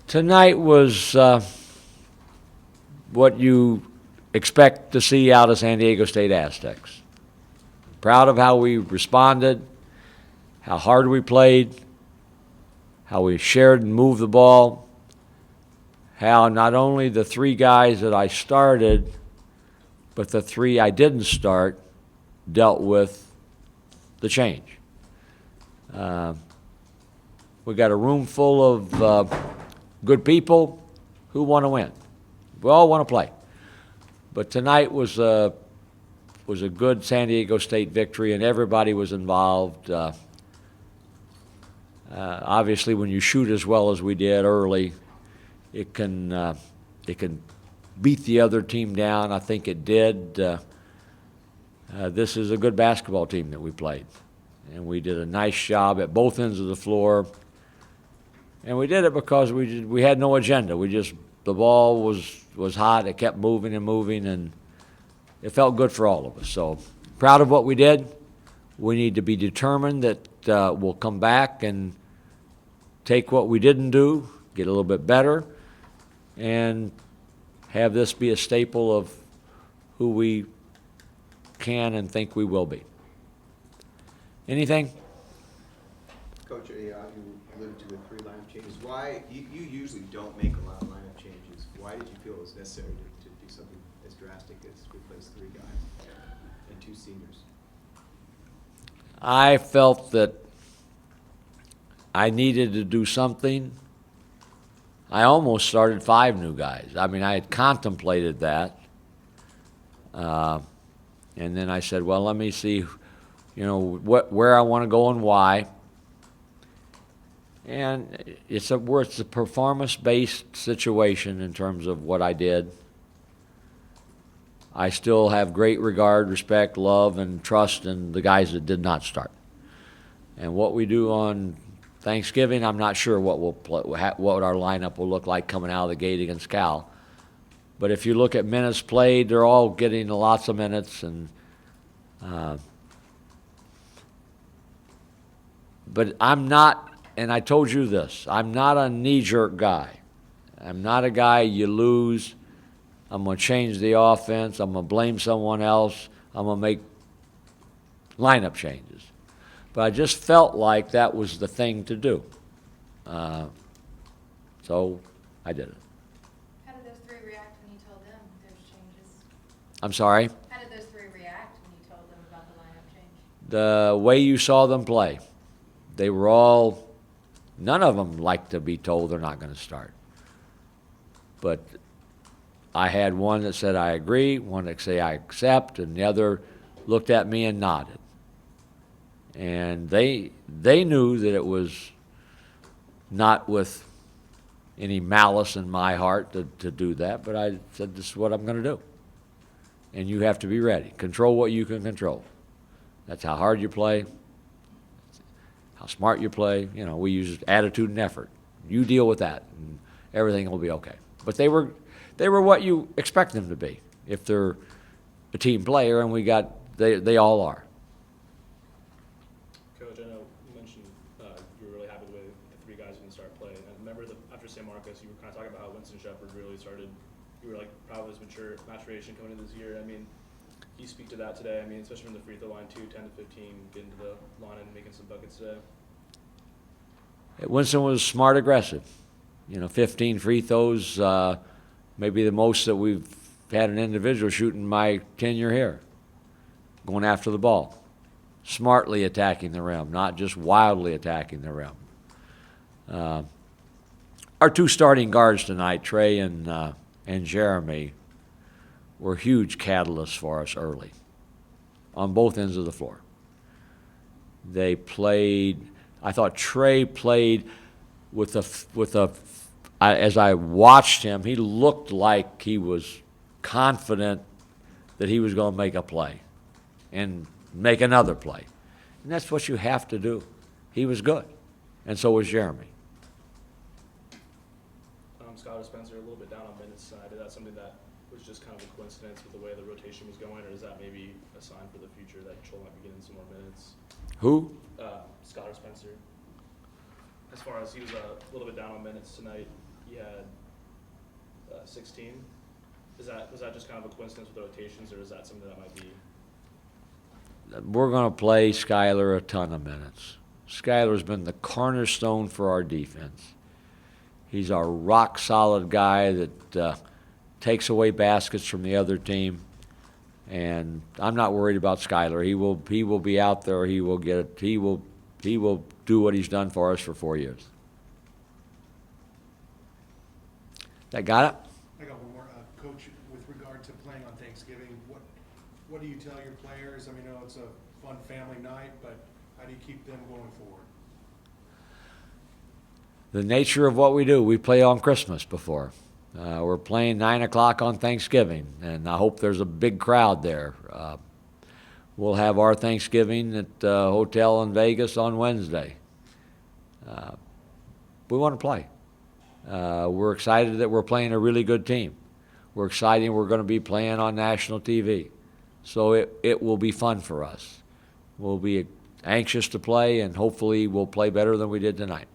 Tonight was what you expect to see out of San Diego State Aztecs. Proud of how we responded, how hard we played, how we shared and moved the ball, how not only the three guys that I started, but the three I didn't start dealt with the change. We got a room full of good people who want to win. We all want to play. But tonight was a good San Diego State victory, and everybody was involved. Obviously, when you shoot as well as we did early, it can beat the other team down. I think it did. This is a good basketball team that we played, and we did a nice job at both ends of the floor. And we did it because we had no agenda. The ball was hot. It kept moving and moving, and it felt good for all of us. So proud of what we did. We need to be determined that we'll come back and take what we didn't do, get a little bit better, and have this be a staple of who we can and think we will be. Anything? Coach, you alluded to the 3 lineup changes. Why you usually don't make a lot of lineup changes? Why did you feel it was necessary to do something as drastic as replace 3 guys and 2 seniors? I felt that I needed to do something. I almost started 5 new guys. I mean, I had contemplated that. And then I said, well, let me see, where I want to go and why. And it's a performance-based situation in terms of what I did. I still have great regard, respect, love, and trust in the guys that did not start. And what we do on Thanksgiving, I'm not sure what our lineup will look like coming out of the gate against Cal. But if you look at minutes played, they're all getting lots of minutes. But I'm not, and I told you this, I'm not a knee-jerk guy. I'm not a guy you lose, I'm going to change the offense, I'm going to blame someone else, I'm going to make lineup changes. But I just felt like that was the thing to do. So I did it. How did those 3 react when you told them those changes? I'm sorry? How did those 3 react when you told them about the lineup change? The way you saw them play, they were all, none of them like to be told they're not going to start. But I had one that said, I agree, one that said, I accept, and the other looked at me and nodded. And they knew that it was not with any malice in my heart to do that, but I said, this is what I'm going to do. And you have to be ready. Control what you can control. That's how hard you play, how smart you play. We use attitude and effort. You deal with that, and everything will be okay. But they were what you expect them to be if they're a team player, and they all are. Coach, I know you mentioned you were really happy with the 3 guys who didn't start playing. I remember after San Marcos, you were kind of talking about how Winston Shepard really started. You were proud of his maturation coming into this year. I mean, can you speak to that today? I mean, especially from the free throw line too, 10 to 15, getting to the line and making some buckets today. Winston was smart, aggressive. 15 free throws, maybe the most that we've had an individual shooting my tenure here, going after the ball, smartly attacking the rim, not just wildly attacking the rim. Our 2 starting guards tonight, Trey and Jeremy, were huge catalysts for us early on both ends of the floor. They played. I thought Trey played as I watched him, he looked like he was confident that he was going to make a play and make another play. And that's what you have to do. He was good, and so was Jeremy. Scott or Spencer, a little bit down on minutes side. Is that something that was just kind of a coincidence with the way the rotation was going, or is that maybe a sign for the future that Joel might be getting some more minutes? Who? Scott or Spencer. As far as he was a little bit down on minutes tonight. he had 16. Was that just kind of a coincidence with the rotations, or is that something that might be? We're going to play Skyler a ton of minutes. Skyler's been the cornerstone for our defense. He's our rock-solid guy that takes away baskets from the other team. And I'm not worried about Skyler. He will be out there. He will do what he's done for us for 4 years. That got it? I got one more. Coach, with regard to playing on Thanksgiving, what do you tell your players? I mean, I know it's a fun family night, but how do you keep them going forward? The nature of what we do, we play on Christmas before. We're playing 9 o'clock on Thanksgiving, and I hope there's a big crowd there. We'll have our Thanksgiving at the hotel in Vegas on Wednesday. We want to play. We're excited that we're playing a really good team. We're excited we're going to be playing on national TV. So it will be fun for us. We'll be anxious to play, and hopefully we'll play better than we did tonight.